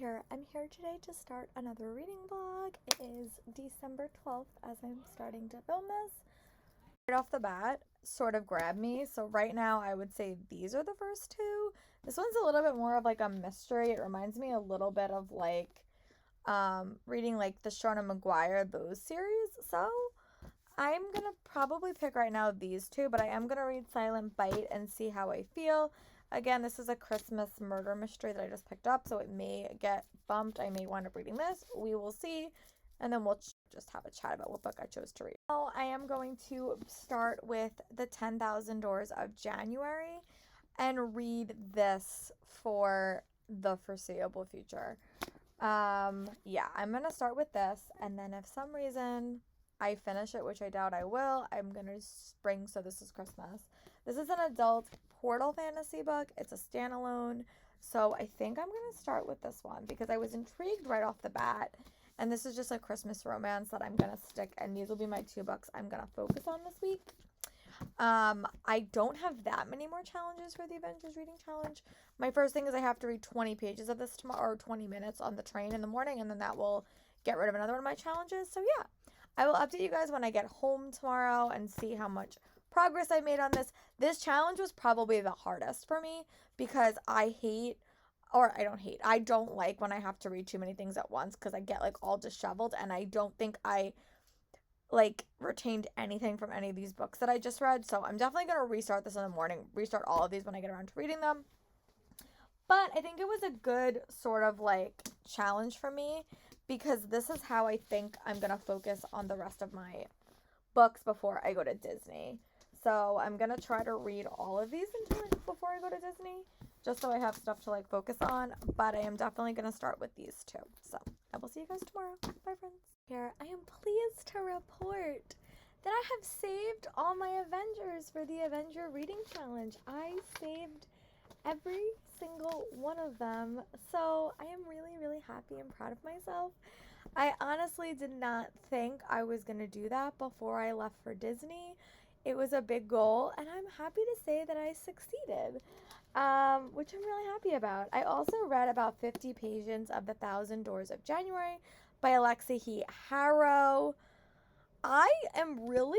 here. I'm here today to start another reading vlog. It is December 12th as I'm starting to film this. Right off the bat, sort of grabbed me. So right now I would say these are the first two. This one's a little bit more of like a mystery. It reminds me a little bit of like reading like the Shauna Maguire, those series. So I'm gonna probably pick right now these two, but I am gonna read Silent Bite and see how I feel. Again, this is a Christmas murder mystery that I just picked up, so it may get bumped. I may wind up reading this. We will see. And then we'll just have a chat about what book I chose to read. Now, I am going to start with The 10,000 Doors of January and read this for the foreseeable future. Yeah, I'm going to start with this, and then if some reason I finish it, which I doubt I will, I'm going to spring, so this is Christmas. This is an adult portal fantasy book. It's a standalone, so I think I'm going to start with this one because I was intrigued right off the bat, and this is just a Christmas romance that I'm going to stick, and these will be my two books I'm going to focus on this week. I don't have that many more challenges for the Avengers Reading Challenge. My first thing is I have to read 20 pages of this tomorrow, or 20 minutes on the train in the morning, and then that will get rid of another one of my challenges. So yeah, I will update you guys when I get home tomorrow and see how much progress I made on this. This challenge was probably the hardest for me because I don't like when I have to read too many things at once because I get like all disheveled, and I don't think I like retained anything from any of these books that I just read. So I'm definitely going to restart this in the morning, restart all of these when I get around to reading them. But I think it was a good sort of like challenge for me because this is how I think I'm going to focus on the rest of my books before I go to Disney. So I'm going to try to read all of these before I go to Disney, just so I have stuff to like focus on. But I am definitely going to start with these two. So I will see you guys tomorrow. Bye, friends. Here, I am pleased to report that I have saved all my Avengers for the Avenger Reading Challenge. I saved every single one of them. So I am really, really happy and proud of myself. I honestly did not think I was going to do that before I left for Disney. It was a big goal, and I'm happy to say that I succeeded, which I'm really happy about. I also read about 50 pages of The 1,000 Doors of January by Heath. Harrow. I don't know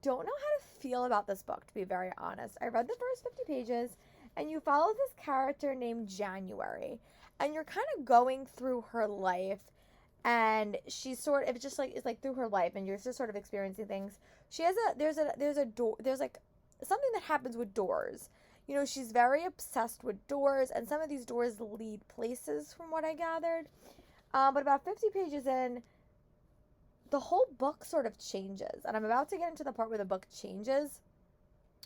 how to feel about this book, to be very honest. I read the first 50 pages, and you follow this character named January, and you're kind of going through her life, and she's sort of, it's like through her life, and you're just sort of experiencing things. There's a door, there's like something that happens with doors. You know, she's very obsessed with doors, and some of these doors lead places from what I gathered. But about 50 pages in, the whole book sort of changes, and I'm about to get into the part where the book changes,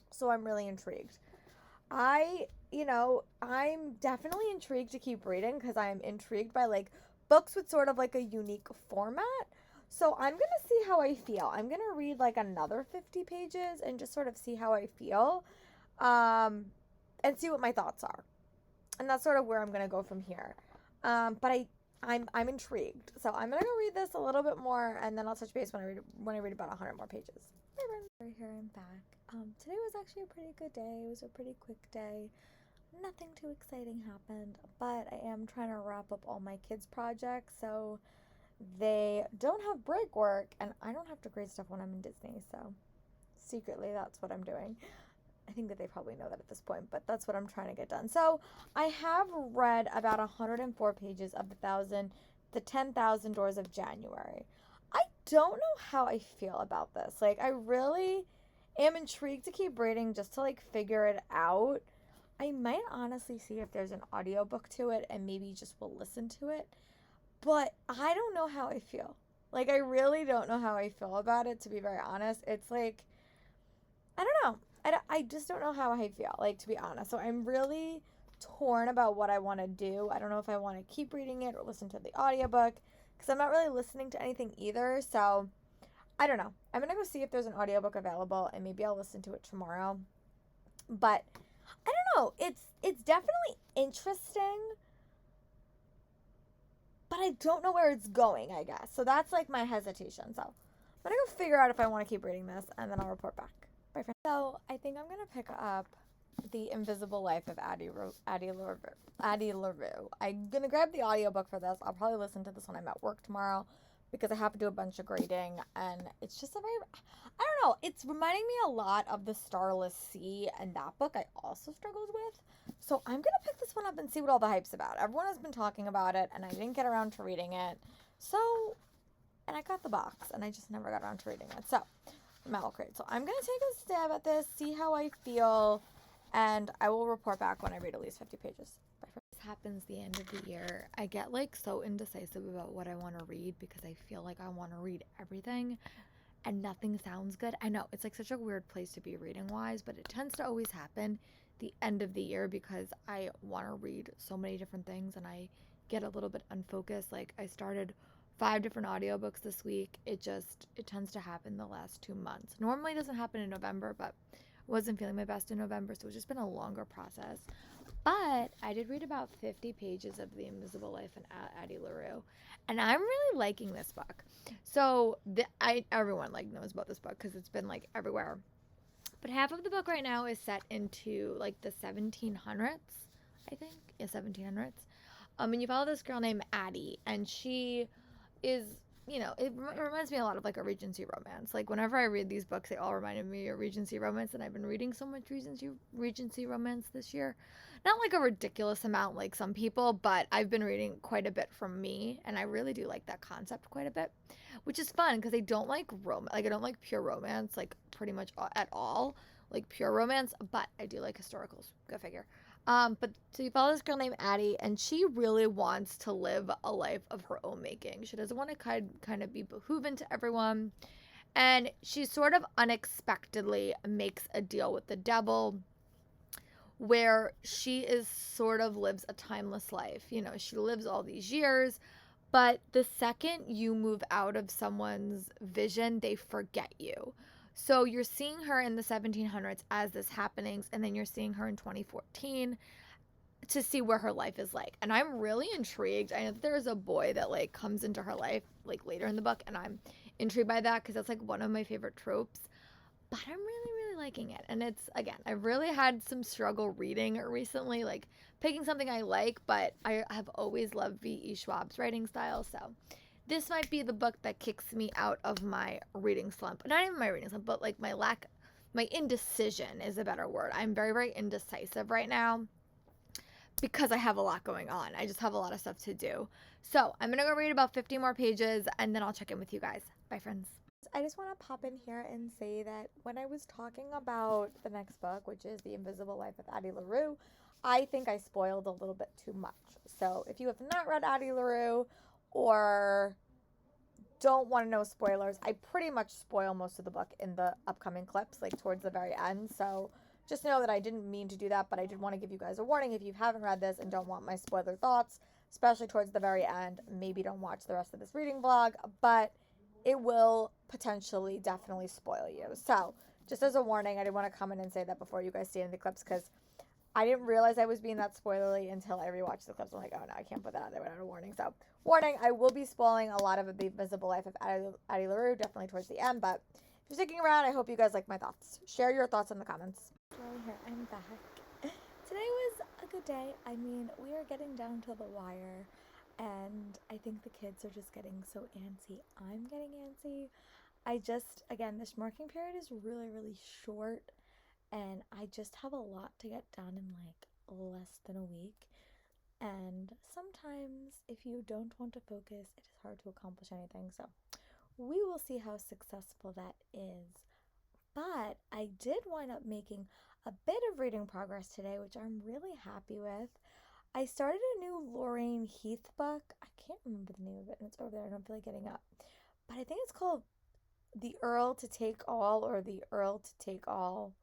so I'm really intrigued. I'm definitely intrigued to keep reading because I'm intrigued by like books with sort of like a unique format. So I'm going to see how I feel. I'm going to read like another 50 pages and just sort of see how I feel, and see what my thoughts are. And that's sort of where I'm going to go from here. But I'm intrigued. So I'm going to go read this a little bit more, and then I'll touch base when I read about 100 more pages. Here I'm back. Today was actually a pretty good day. It was a pretty quick day. Nothing too exciting happened, but I am trying to wrap up all my kids' projects, so they don't have break work, and I don't have to grade stuff when I'm in Disney, so secretly that's what I'm doing. I think that they probably know that at this point, but that's what I'm trying to get done. So I have read about 104 pages of the 10,000 Doors of January. I don't know how I feel about this. Like, I really am intrigued to keep reading just to like figure it out. I might honestly see if there's an audiobook to it and maybe just will listen to it. But I don't know how I feel. Like, I really don't know how I feel about it, to be very honest. It's like, I don't know. I just don't know how I feel, like, to be honest. So I'm really torn about what I want to do. I don't know if I want to keep reading it or listen to the audiobook because I'm not really listening to anything either. So I don't know. I'm going to go see if there's an audiobook available, and maybe I'll listen to it tomorrow. But I don't know. It's definitely interesting, but I don't know where it's going, I guess. So that's like my hesitation. So I'm going to go figure out if I want to keep reading this, and then I'll report back. Bye, friends. So I think I'm going to pick up The Invisible Life of Addie Larue. I'm going to grab the audiobook for this. I'll probably listen to this when I'm at work tomorrow because I have to do a bunch of grading, and it's just a very, I don't know, it's reminding me a lot of The Starless Sea, and that book I also struggled with. So I'm going to pick this one up and see what all the hype's about. Everyone has been talking about it, and I didn't get around to reading it. So, and I got the box, and I just never got around to reading it. So, Malcrate. So I'm going to take a stab at this, see how I feel, and I will report back when I read at least 50 pages. Bye. This happens the end of the year. I get like so indecisive about what I want to read because I feel like I want to read everything and nothing sounds good. I know it's like such a weird place to be reading wise, but it tends to always happen the end of the year because I want to read so many different things and I get a little bit unfocused. Like I started 5 different audiobooks this week. It tends to happen the last 2 months. Normally it doesn't happen in November, but wasn't feeling my best in November, so it's just been a longer process. But I did read about 50 pages of The Invisible Life of Addie Larue, and I'm really liking this book. So everyone like knows about this book because it's been like everywhere. But half of the book right now is set into like the 1700s, I think. Yeah, 1700s. And you follow this girl named Addie, and she is, you know, it reminds me a lot of like a Regency romance. Like whenever I read these books, they all reminded me of Regency romance, and I've been reading so much Regency romance this year. Not like a ridiculous amount like some people, but I've been reading quite a bit from me, and I really do like that concept quite a bit, which is fun because I don't like I don't like pure romance, like pretty much at all, like pure romance, but I do like historicals. Go figure. But so you follow this girl named Addie, and she really wants to live a life of her own making. She doesn't want to kind of be beholden to everyone. And she sort of unexpectedly makes a deal with the devil where she is sort of lives a timeless life. You know, she lives all these years, but the second you move out of someone's vision, they forget you. So you're seeing her in the 1700s as this happenings, and then you're seeing her in 2014 to see where her life is like. And I'm really intrigued. I know that there's a boy that like comes into her life like later in the book, and I'm intrigued by that because that's like one of my favorite tropes. But I'm really, really liking it. And it's, again, I've really had some struggle reading it recently, like picking something I like, but I have always loved V.E. Schwab's writing style, so this might be the book that kicks me out of my reading slump. Not even my reading slump, but like my indecision is a better word. I'm very, very indecisive right now because I have a lot going on. I just have a lot of stuff to do. So I'm going to go read about 50 more pages, and then I'll check in with you guys. Bye, friends. I just want to pop in here and say that when I was talking about the next book, which is The Invisible Life of Addie Larue, I think I spoiled a little bit too much. So if you have not read Addie Larue, or don't want to know spoilers, I pretty much spoil most of the book in the upcoming clips, like towards the very end. So just know that I didn't mean to do that, but I did want to give you guys a warning. If you haven't read this and don't want my spoiler thoughts, especially towards the very end, maybe don't watch the rest of this reading vlog, but it will potentially definitely spoil you. So just as a warning, I did want to come in and say that before you guys see any of the clips, because I didn't realize I was being that spoilery until I rewatched the clips. I'm like, oh no, I can't put that out there without a warning. So, warning, I will be spoiling a lot of The Invisible Life of Addie Larue, definitely towards the end. But if you're sticking around, I hope you guys like my thoughts. Share your thoughts in the comments. Here, I'm back. Today was a good day. I mean, we are getting down to the wire, and I think the kids are just getting so antsy. I'm getting antsy. Again, this marking period is really, really short. And I just have a lot to get done in like less than a week. And sometimes if you don't want to focus, it is hard to accomplish anything. So we will see how successful that is. But I did wind up making a bit of reading progress today, which I'm really happy with. I started a new Laureen Heath book. I can't remember the name of it, and it's over there. I don't feel like getting up. But I think it's called The Earl to Take All, or The Earl to Take All.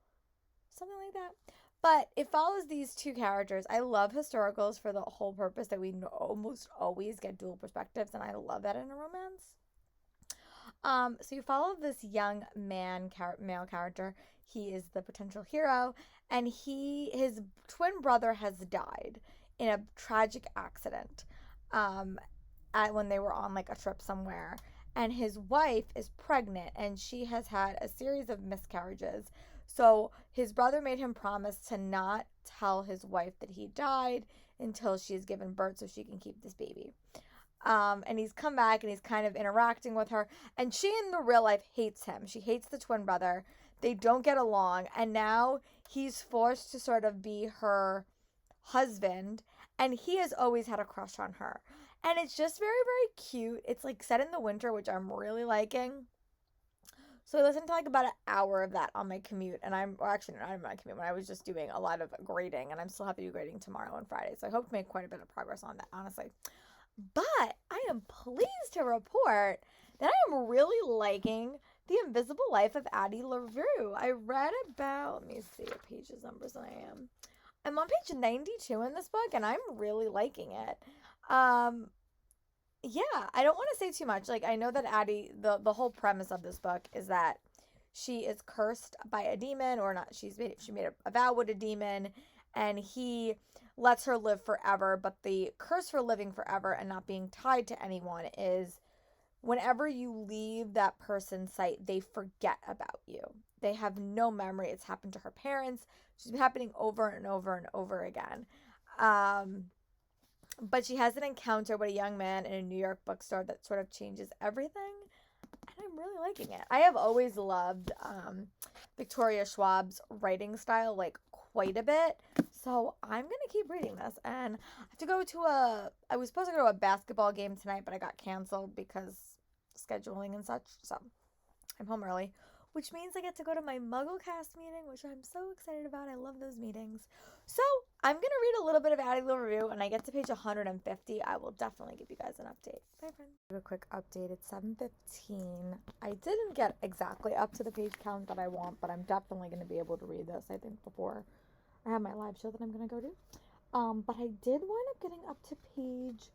Something like that. But it follows these two characters. I love historicals for the whole purpose that we almost always get dual perspectives, and I love that in a romance. So you follow this young male character. He is the potential hero, and his twin brother has died in a tragic accident when they were on like a trip somewhere. And his wife is pregnant, and she has had a series of miscarriages. So his brother made him promise to not tell his wife that he died until she has given birth so she can keep this baby. And he's come back and he's kind of interacting with her. And she in the real life hates him. She hates the twin brother. They don't get along. And now he's forced to sort of be her husband. And he has always had a crush on her. And it's just very, very cute. It's like set in the winter, which I'm really liking. So I listened to like about an hour of that on my commute. And actually not on my commute, when I was just doing a lot of grading. And I'm still happy to do grading tomorrow and Friday. So I hope to make quite a bit of progress on that, honestly. But I am pleased to report that I am really liking The Invisible Life of Addie Larue. I read about, let me see what pages numbers I am. I'm on page 92 in this book, and I'm really liking it. Yeah, I don't want to say too much. Like, I know that Addie, the whole premise of this book is that she is cursed by a demon, or not, she made a vow with a demon, and he lets her live forever. But the curse for living forever and not being tied to anyone is whenever you leave that person's sight, they forget about you. They have no memory. It's happened to her parents. It's been happening over and over and over again. But she has an encounter with a young man in a New York bookstore that sort of changes everything. And I'm really liking it. I have always loved Victoria Schwab's writing style, like, quite a bit. So I'm going to keep reading this. And I have to go to I was supposed to go to a basketball game tonight, but I got canceled because scheduling and such. So I'm home early, which means I get to go to my MuggleCast meeting, which I'm so excited about. I love those meetings. So I'm going to read a little bit of Addie LaRue. When I get to page 150, I will definitely give you guys an update. Bye, friends. A quick update. It's 7:15. I didn't get exactly up to the page count that I want, but I'm definitely going to be able to read this, I think, before I have my live show that I'm going to go to. But I did wind up getting up to page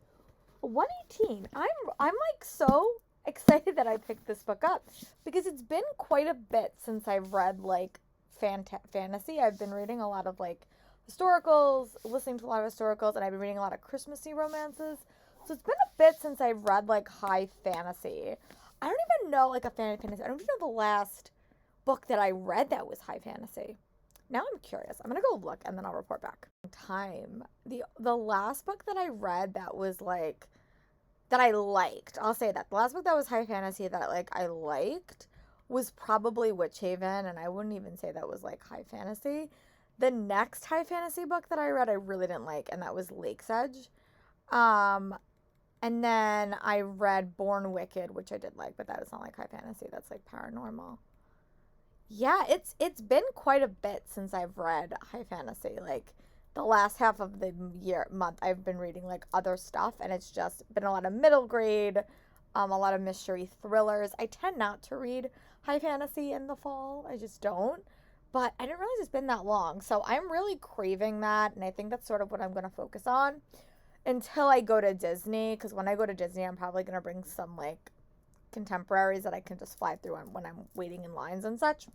118. I'm like so excited that I picked this book up because it's been quite a bit since I've read like fantasy. I've been reading a lot of like historicals, listening to a lot of historicals, and I've been reading a lot of Christmassy romances. So it's been a bit since I've read like high fantasy. I don't even know like a fantasy. I don't even know the last book that I read that was high fantasy. Now I'm curious. I'm going to go look and then I'll report back. The last book that I read that was like, that I liked, I'll say that. The last book that was high fantasy that like I liked was probably Witch Haven, and I wouldn't even say that was like high fantasy. The next high fantasy book that I read I really didn't like, and that was Lake's Edge. And then I read Born Wicked, which I did like, but that is not like high fantasy. That's like paranormal. Yeah, it's been quite a bit since I've read high fantasy. Like the last half of the month, I've been reading like other stuff, and it's just been a lot of middle grade, a lot of mystery thrillers. I tend not to read high fantasy in the fall. I just don't. But I didn't realize it's been that long. So I'm really craving that, and I think that's sort of what I'm going to focus on until I go to Disney, because when I go to Disney, I'm probably going to bring some like contemporaries that I can just fly through when I'm waiting in lines and such.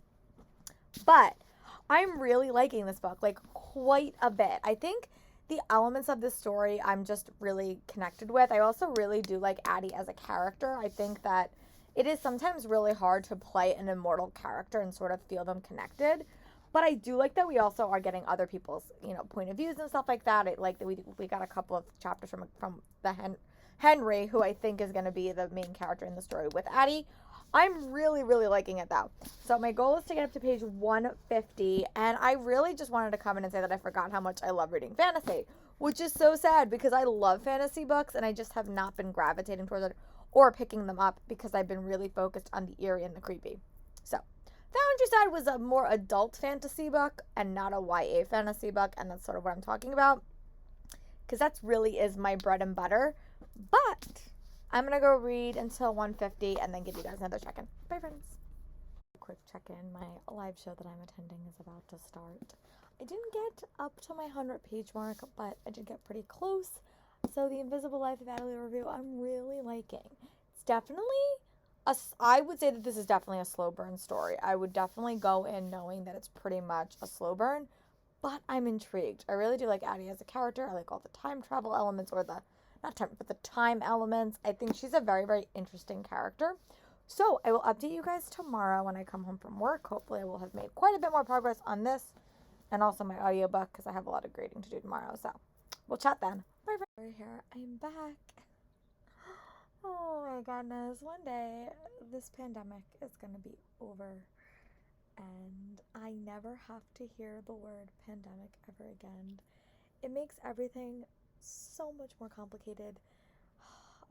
But I'm really liking this book, like quite a bit. I think the elements of this story I'm just really connected with. I also really do like Addie as a character. I think that it is sometimes really hard to play an immortal character and sort of feel them connected. But I do like that we also are getting other people's, point of views and stuff like that. I like that we got a couple of chapters from the Henry, who I think is going to be the main character in the story with Addie. I'm really, really liking it, though. So my goal is to get up to page 150, and I really just wanted to come in and say that I forgot how much I love reading fantasy, which is so sad because I love fantasy books, and I just have not been gravitating towards it or picking them up because I've been really focused on the eerie and the creepy. So Found Your Side was a more adult fantasy book and not a YA fantasy book, and that's sort of what I'm talking about because that really is my bread and butter. But I'm going to go read until 150 and then give you guys another check-in. Bye, friends. Quick check-in. My live show that I'm attending is about to start. I didn't get up to my 100-page mark, but I did get pretty close. So The Invisible Life of Addie Review, I'm really liking. It's definitely, I would say that this is definitely a slow burn story. I would definitely go in knowing that it's pretty much a slow burn, but I'm intrigued. I really do like Addie as a character. I like all the time travel elements, or the time elements. I think she's a very, very interesting character. So I will update you guys tomorrow when I come home from work. Hopefully I will have made quite a bit more progress on this and also my audiobook because I have a lot of grading to do tomorrow. So we'll chat then. Bye. Here, I'm back. Oh my goodness. One day this pandemic is going to be over and I never have to hear the word pandemic ever again. It makes everything so much more complicated.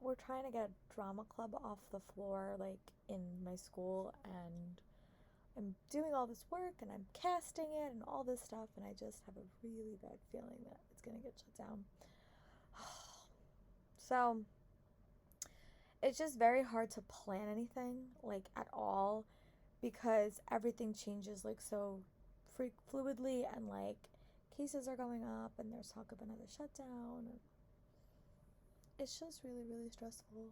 We're trying to get a drama club off the floor, like, in my school, and I'm doing all this work, and I'm casting it, and all this stuff, and I just have a really bad feeling that it's gonna get shut down. So, it's just very hard to plan anything, like, at all, because everything changes, like, so fluidly, and, like, cases are going up, and there's talk of another shutdown, and it's just really, really stressful.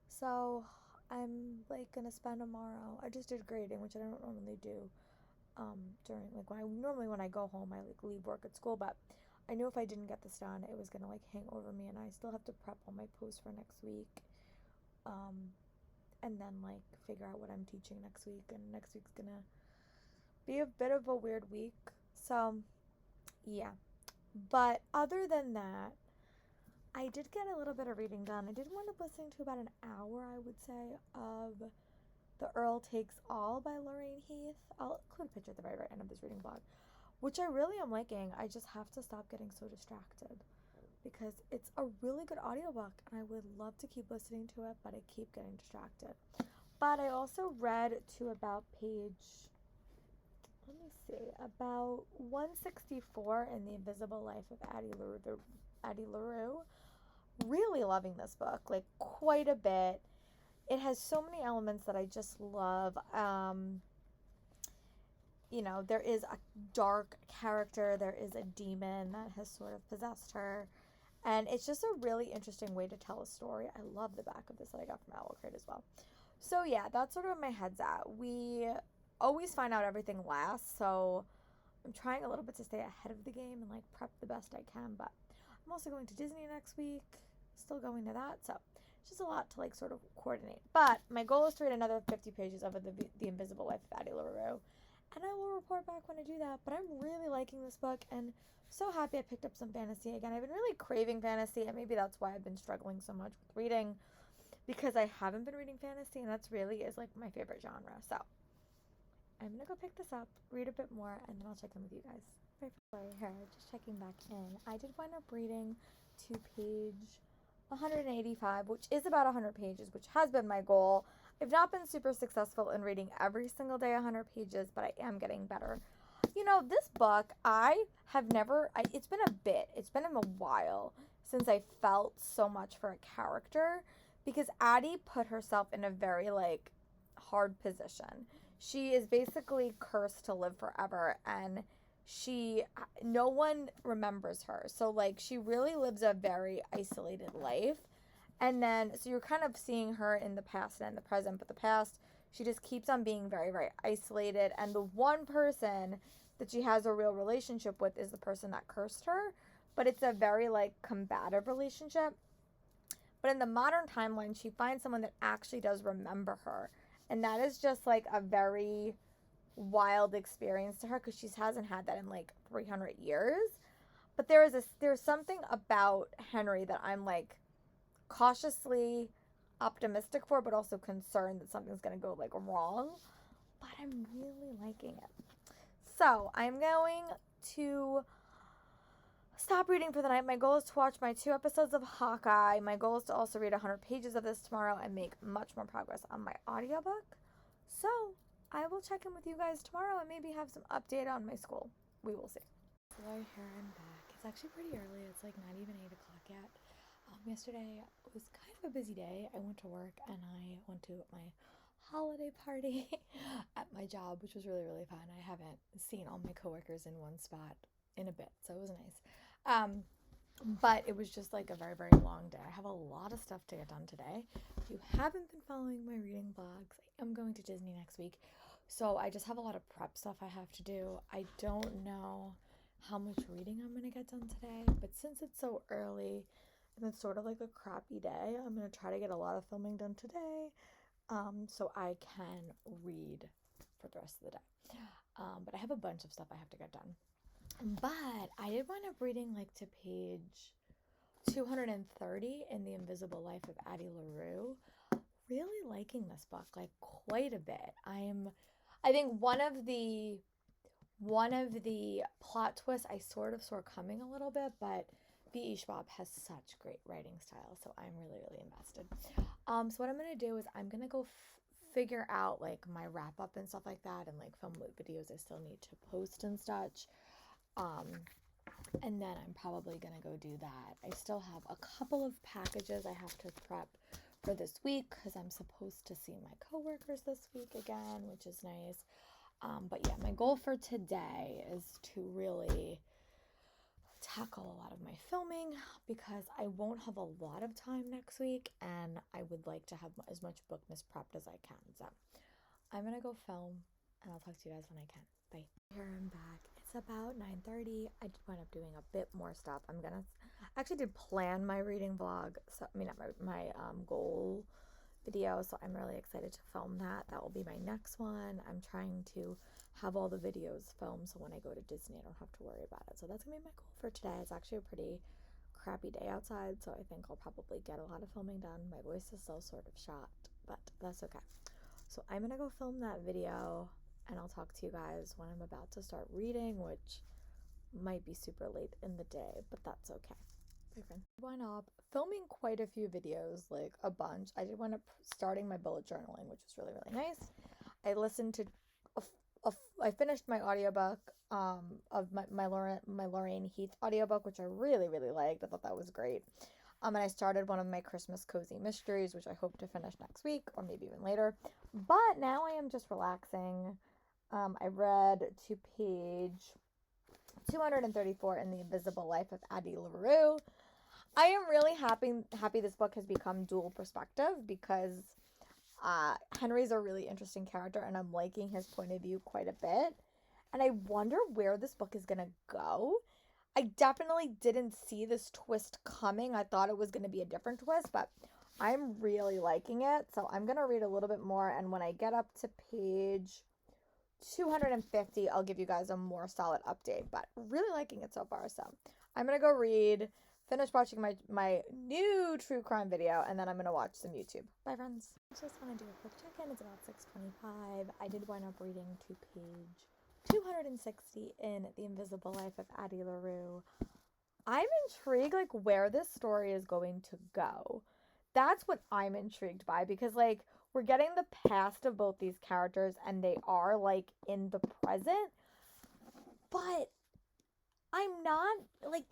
So I'm like gonna spend tomorrow. I just did grading, which I don't normally do. During like when I go home, I like leave work at school. But I knew if I didn't get this done, it was gonna like hang over me, and I still have to prep all my posts for next week. And then like figure out what I'm teaching next week. And next week's gonna be a bit of a weird week. So yeah. But other than that, I did get a little bit of reading done. I did wind up listening to about an hour, I would say, of The Earl Takes All by Laureen Heath. I'll include a picture at the very right end of this reading blog, which I really am liking. I just have to stop getting so distracted because it's a really good audiobook and I would love to keep listening to it, but I keep getting distracted. But I also read to about page, let me see, about 164 in The Invisible Life of Addie Larue. Really loving this book, like quite a bit. It has so many elements that I just love. There is a dark character, there is a demon that has sort of possessed her, and it's just a really interesting way to tell a story. I love the back of this that I got from Owl Crate as well. So yeah, that's sort of where my head's at. We always find out everything last, so I'm trying a little bit to stay ahead of the game and like prep the best I can, but I'm also going to Disney next week, still going to that, so it's just a lot to like sort of coordinate. But my goal is to read another 50 pages of The Invisible Life of Addie Larue, and I will report back when I do that. But I'm really liking this book and so happy I picked up some fantasy again. I've been really craving fantasy, and maybe that's why I've been struggling so much with reading, because I haven't been reading fantasy, and that's really is like my favorite genre. So I'm gonna go pick this up, read a bit more, and then I'll check in with you guys. Sorry, here, just checking back in. I did wind up reading to page 185, which is about 100 pages, which has been my goal. I've not been super successful in reading every single day 100 pages, but I am getting better. This book, it's been a while since I felt so much for a character, because Addie put herself in a very, like, hard position. She is basically cursed to live forever, and no one remembers her. So, like, she really lives a very isolated life. And then, so you're kind of seeing her in the past and in the present, but the past, she just keeps on being very, very isolated. And the one person that she has a real relationship with is the person that cursed her. But it's a very, like, combative relationship. But in the modern timeline, she finds someone that actually does remember her. And that is just, like, a very wild experience to her, because she hasn't had that in, like, 300 years. But there's something about Henry that I'm, like, cautiously optimistic for, but also concerned that something's going to go, like, wrong. But I'm really liking it. So I'm going to stop reading for the night. My goal is to watch my 2 episodes of Hawkeye. My goal is to also read 100 pages of this tomorrow and make much more progress on my audiobook. So I will check in with you guys tomorrow and maybe have some update on my school. We will see. Hello, here I'm back. It's actually pretty early. It's like not even 8 o'clock yet. Yesterday was kind of a busy day. I went to work and I went to my holiday party at my job, which was really, really fun. I haven't seen all my coworkers in one spot in a bit, so it was nice. But it was just like a very, very long day. I have a lot of stuff to get done today. If you haven't been following my reading blogs, I am going to Disney next week, so I just have a lot of prep stuff I have to do. I don't know how much reading I'm going to get done today, but since it's so early and it's sort of like a crappy day, I'm going to try to get a lot of filming done today. so I can read for the rest of the day. But I have a bunch of stuff I have to get done. But I did wind up reading like to page 230 in The Invisible Life of Addie Larue. Really liking this book, like quite a bit. I think one of the plot twists I sort of saw coming a little bit, but B.E. Schwab has such great writing style, so I'm really, really invested. So what I'm going to do is I'm going to go figure out like my wrap up and stuff like that, and like film what videos I still need to post and such. And then I'm probably going to go do that. I still have a couple of packages I have to prep for this week because I'm supposed to see my coworkers this week again, which is nice. But yeah, my goal for today is to really tackle a lot of my filming because I won't have a lot of time next week, and I would like to have as much bookness prepped as I can. So I'm going to go film, and I'll talk to you guys when I can. Bye. Here I'm back. It's about 9:30. I did wind up doing a bit more stuff. I actually did plan my reading vlog. So I mean, not my goal video. So I'm really excited to film that. That will be my next one. I'm trying to have all the videos filmed so when I go to Disney, I don't have to worry about it. So that's gonna be my goal for today. It's actually a pretty crappy day outside, so I think I'll probably get a lot of filming done. My voice is still sort of shot, but that's okay. So I'm gonna go film that video, and I'll talk to you guys when I'm about to start reading, which might be super late in the day, but that's okay. Bye, friend. I wound up filming quite a few videos, like a bunch. I did wind up starting my bullet journaling, which was really, really nice. I listened to, I finished my audiobook of my Laureen Heath audiobook, which I really, really liked. I thought that was great. And I started one of my Christmas cozy mysteries, which I hope to finish next week or maybe even later. But now I am just relaxing. I read to page 234 in The Invisible Life of Addie Larue. I am really happy this book has become dual perspective because Henry's a really interesting character, and I'm liking his point of view quite a bit. And I wonder where this book is going to go. I definitely didn't see this twist coming. I thought it was going to be a different twist, but I'm really liking it. So I'm going to read a little bit more, and when I get up to page 250, I'll give you guys a more solid update, but really liking it so far. So I'm going to go read, finish watching my new true crime video, and then I'm going to watch some YouTube. Bye, friends. I just want to do a quick check-in. It's about 6:25. I did wind up reading to page 260 in The Invisible Life of Addie Larue. I'm intrigued, like, where this story is going to go. That's what I'm intrigued by, because, like, we're getting the past of both these characters, and they are, like, in the present. But I'm not, like,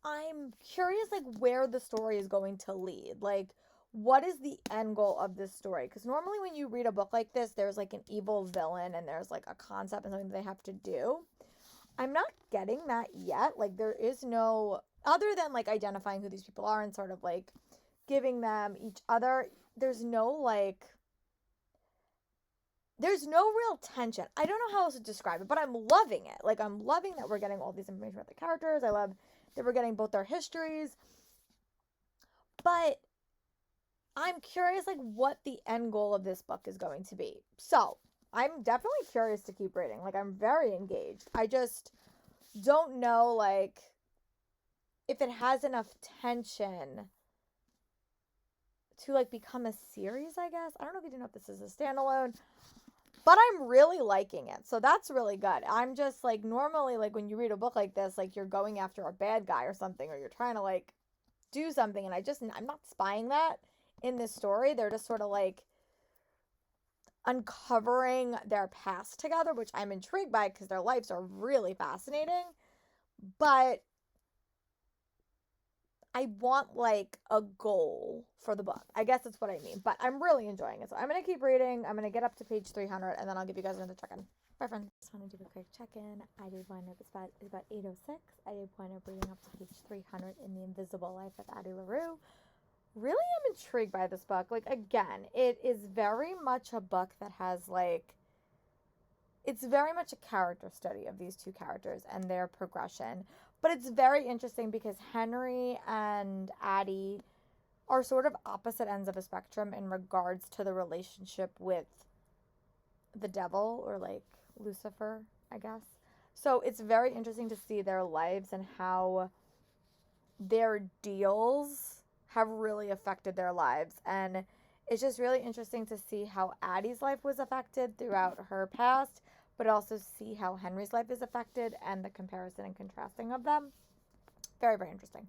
I'm curious, like, where the story is going to lead. Like, what is the end goal of this story? Because normally when you read a book like this, there's, like, an evil villain, and there's, like, a concept and something they have to do. I'm not getting that yet. Like, there is no, other than, like, identifying who these people are and sort of, like, giving them each other, there's no, like, there's no real tension. I don't know how else to describe it, but I'm loving it. Like, I'm loving that we're getting all these information about the characters. I love that we're getting both their histories. But I'm curious, like, what the end goal of this book is going to be. So, I'm definitely curious to keep reading. Like, I'm very engaged. I just don't know, like, if it has enough tension to, like, become a series, I guess. I don't know if you know if this is a standalone, but I'm really liking it. So that's really good. I'm just, like, normally, like, when you read a book like this, like, you're going after a bad guy or something, or you're trying to, like, do something, and I'm not spying that in this story. They're just sort of, like, uncovering their past together, which I'm intrigued by because their lives are really fascinating. But I want, like, a goal for the book. I guess that's what I mean. But I'm really enjoying it. So I'm going to keep reading. I'm going to get up to page 300, and then I'll give you guys another check-in. Bye, friends. Just want to do a quick check-in. I did wind up, it's about 8:06. I did wind up reading up to page 300 in The Invisible Life of Addie Larue. Really am intrigued by this book. Like, again, it is very much a book that has, like, it's very much a character study of these two characters and their progression. But it's very interesting because Henry and Addie are sort of opposite ends of a spectrum in regards to the relationship with the devil, or like Lucifer, I guess. So it's very interesting to see their lives and how their deals have really affected their lives. And it's just really interesting to see how Addie's life was affected throughout her past, but also see how Henry's life is affected and the comparison and contrasting of them. Very, very interesting.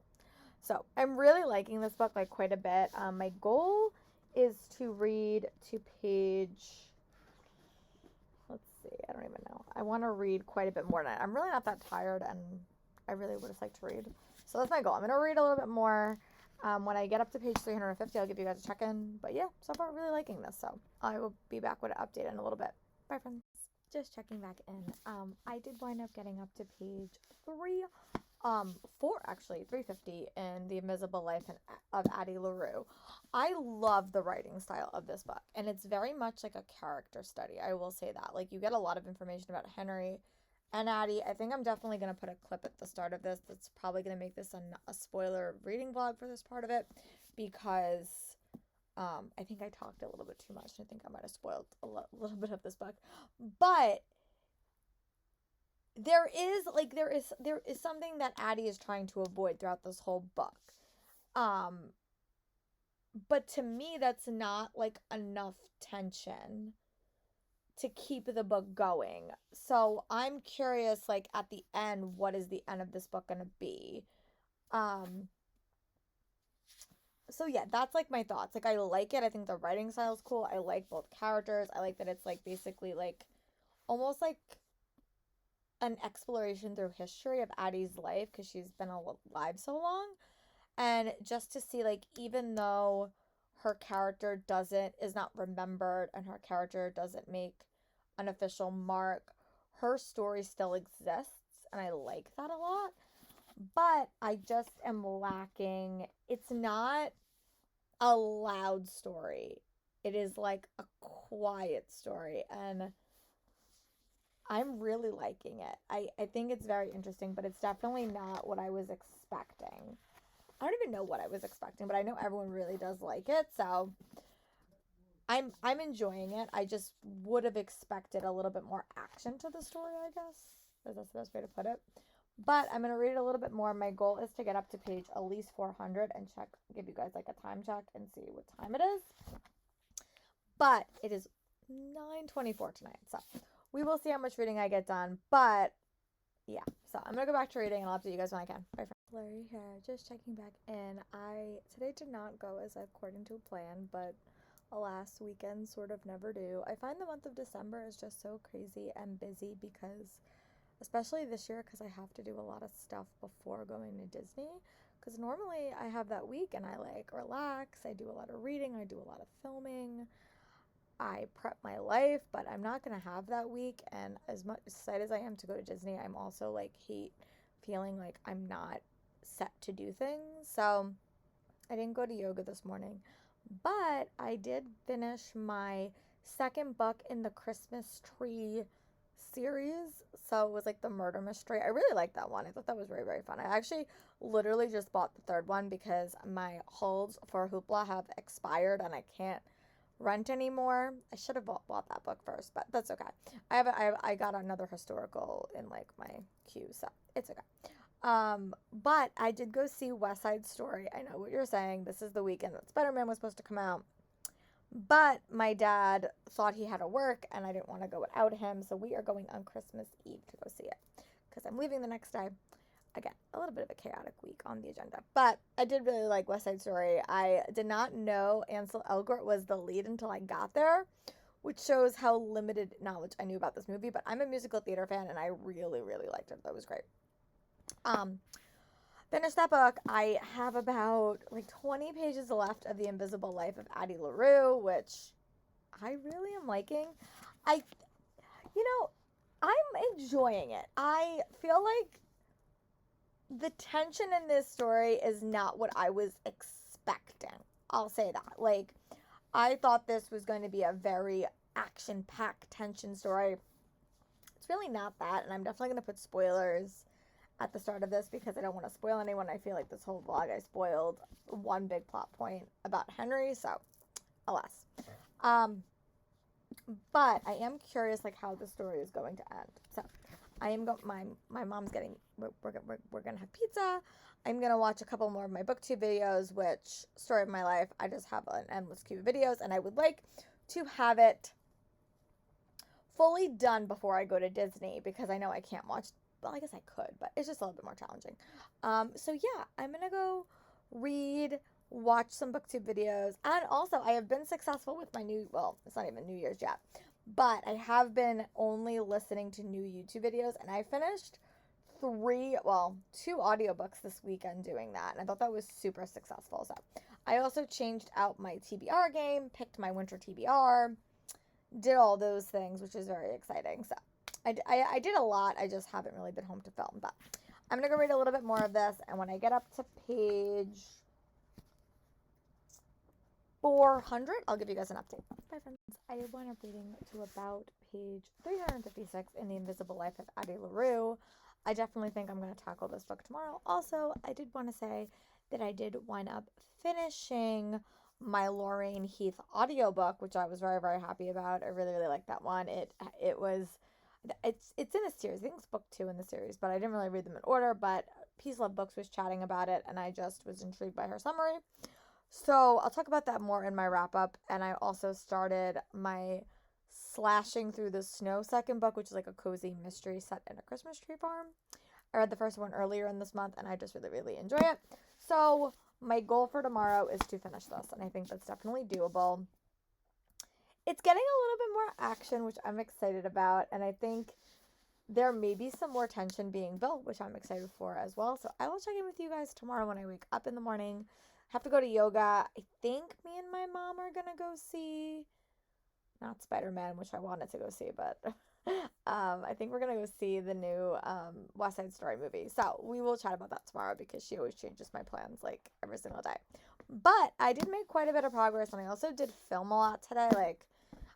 So I'm really liking this book like quite a bit. My goal is to read to page, let's see, I don't even know. I want to read quite a bit more tonight. I'm really not that tired, and I really would have liked to read. So that's my goal. I'm going to read a little bit more. When I get up to page 350, I'll give you guys a check-in. But yeah, so far really liking this. So I will be back with an update in a little bit. Bye, friends. Just checking back in. I did wind up getting up to page 350 in The Invisible Life of Addie Larue. I love the writing style of this book, and it's very much like a character study. I will say that. Like, you get a lot of information about Henry and Addie. I think I'm definitely going to put a clip at the start of this that's probably going to make this a spoiler reading vlog for this part of it, because I think I talked a little bit too much. I think I might have spoiled a little bit of this book. But there is something that Addie is trying to avoid throughout this whole book. But to me, that's not like enough tension to keep the book going. So I'm curious, like, at the end, what is the end of this book going to be? So yeah, that's like my thoughts. Like, I like it. I think the writing style is cool. I like both characters. I like that it's like basically like almost like an exploration through history of Addie's life, because she's been alive so long. And just to see, like, even though her character is not remembered and her character doesn't make an official mark, her story still exists, and I like that a lot. But I just am lacking, it's not a loud story. It is like a quiet story, and I'm really liking it. I think it's very interesting, but it's definitely not what I was expecting. I don't even know what I was expecting, but I know everyone really does like it, so I'm enjoying it. I just would have expected a little bit more action to the story, I guess. That's the best way to put it. But I'm going to read it a little bit more. My goal is to get up to page at least 400 and give you guys like a time check and see what time it is. But it is 9:24 tonight, so we will see how much reading I get done. But yeah, so I'm going to go back to reading, and I'll update you guys when I can. Bye, friends. Larry here, just checking back in. Today did not go as according to plan, but alas, weekends sort of never do. I find the month of December is just so crazy and busy, because especially this year, because I have to do a lot of stuff before going to Disney, because normally I have that week and I like relax, I do a lot of reading, I do a lot of filming, I prep my life, but I'm not going to have that week. And as much excited as I am to go to Disney, I'm also like feeling like I'm not set to do things. So I didn't go to yoga this morning, but I did finish my second book in the Christmas tree series. So it was like the murder mystery. I really liked that one. I thought that was very, very fun. I actually literally just bought the third one because my holds for Hoopla have expired and I can't rent anymore. I should have bought that book first, but that's okay. I got another historical in like my queue, so it's okay. But I did go see West Side Story. I know what you're saying. This is the weekend that Spider-Man was supposed to come out. But my dad thought he had to work, and I didn't want to go without him, so we are going on Christmas Eve to go see it, because I'm leaving the next day. Again, a little bit of a chaotic week on the agenda, but I did really like West Side Story. I did not know Ansel Elgort was the lead until I got there, which shows how limited knowledge I knew about this movie, but I'm a musical theater fan, and I really, really liked it. That was great. Finished that book. I have about like 20 pages left of The Invisible Life of Addie Larue, which I really am liking. I'm enjoying it. I feel like the tension in this story is not what I was expecting. I'll say that. Like, I thought this was going to be a very action-packed tension story. It's really not that, and I'm definitely going to put spoilers at the start of this because I don't want to spoil anyone. I feel like this whole vlog I spoiled one big plot point about Henry, so alas. But I am curious like how the story is going to end. So I am going. My mom's getting. We're gonna have pizza. I'm gonna watch a couple more of my booktube videos. Which story of my life? I just have an endless queue of videos, and I would like to have it fully done before I go to Disney because I know I can't watch. Well, I guess I could, but it's just a little bit more challenging. So yeah, I'm gonna go read, watch some booktube videos, and also I have been successful with my new. Well, it's not even New Year's yet, but I have been only listening to new YouTube videos, and I finished two audiobooks this weekend doing that, and I thought that was super successful. So I also changed out my TBR game, picked my winter TBR, did all those things, which is very exciting. So I did a lot. I just haven't really been home to film, but I'm going to go read a little bit more of this, and when I get up to page 400, I'll give you guys an update. Bye, friends. I wound up reading to about page 356 in The Invisible Life of Addie Larue. I definitely think I'm going to tackle this book tomorrow. Also, I did want to say that I did wind up finishing my Laureen Heath audiobook, which I was very, very happy about. I really, really liked that one. It's in a series. I think it's book 2 in the series, but I didn't really read them in order. But Peace Love Books was chatting about it, and I just was intrigued by her summary. So I'll talk about that more in my wrap up. And I also started my Slashing Through the Snow second book, which is like a cozy mystery set in a Christmas tree farm. I read the first one earlier in this month, and I just really, really enjoy it. So my goal for tomorrow is to finish this, and I think that's definitely doable. It's getting a little bit more action, which I'm excited about, and I think there may be some more tension being built, which I'm excited for as well. So I will check in with you guys tomorrow when I wake up in the morning. Have to go to yoga. I think me and my mom are gonna go see, not Spider-Man, which I wanted to go see, but I think we're gonna go see the new West Side Story movie. So we will chat about that tomorrow because she always changes my plans like every single day. But I did make quite a bit of progress, and I also did film a lot today. Like,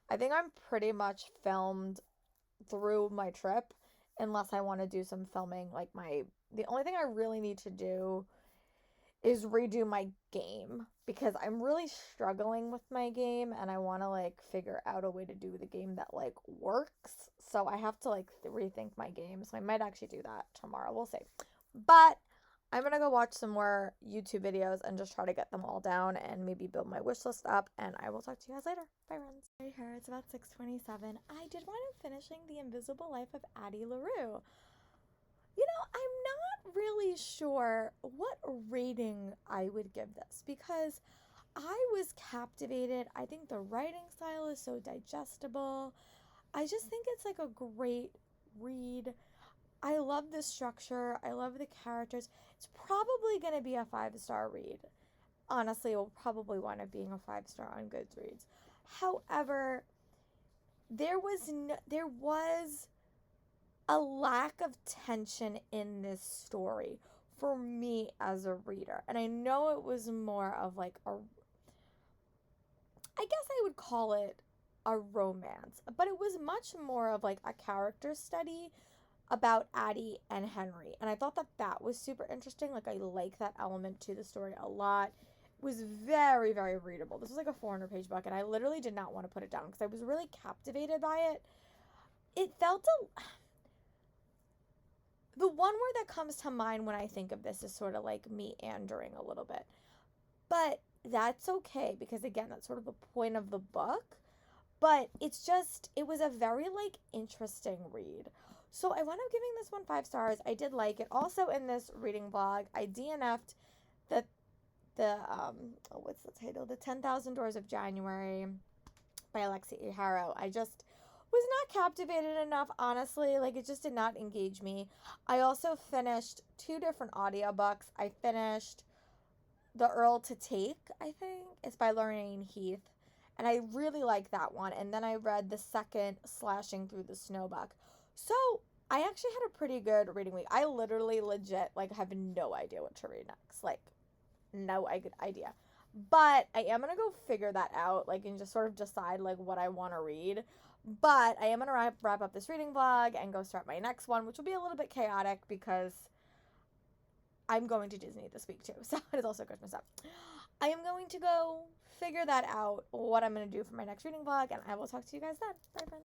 I think I'm pretty much filmed through my trip, unless I want to do some filming. Like the only thing I really need to do is redo my game because I'm really struggling with my game, and I want to like figure out a way to do the game that like works. So I have to like rethink my game. So I might actually do that tomorrow. We'll see. But I'm going to go watch some more YouTube videos and just try to get them all down and maybe build my wish list up, and I will talk to you guys later. Bye, friends. Right here, it's about 6:27. I did wind up finishing The Invisible Life of Addie Larue. You know, I'm not really sure what rating I would give this because I was captivated. I think the writing style is so digestible. I just think it's like a great read. I love the structure. I love the characters. It's probably going to be a 5-star read. Honestly, it will probably wind up being a 5-star on Goodreads. However, there was a lack of tension in this story for me as a reader. And I know it was more of like I guess I would call it a romance, but it was much more of like a character study about Addie and Henry. And I thought that was super interesting. Like, I like that element to the story a lot. It was very, very readable. This was like a 400-page book, and I literally did not want to put it down because I was really captivated by it. It felt the one word that comes to mind when I think of this is sort of like meandering a little bit. But that's okay because, again, that's sort of the point of the book. But it was a very, like, interesting read. So I wound up giving this one 5 stars. I did like it. Also, in this reading blog, I DNF'd what's the title? The 10,000 Doors of January by Alexia E. Harrow. I just was not captivated enough, honestly. Like, it just did not engage me. I also finished 2 different audiobooks. I finished The Earl to Take, I think. It's by Laureen Heath. And I really like that one. And then I read the second Slashing Through the Snow book. So I actually had a pretty good reading week. I literally legit like have no idea what to read next. Like, no idea. But I am going to go figure that out, like, and just sort of decide like what I want to read. But I am going to wrap up this reading vlog and go start my next one, which will be a little bit chaotic because I'm going to Disney this week too, so it is also Christmas up. I am going to go figure that out, what I'm going to do for my next reading vlog, and I will talk to you guys then. Bye, friends.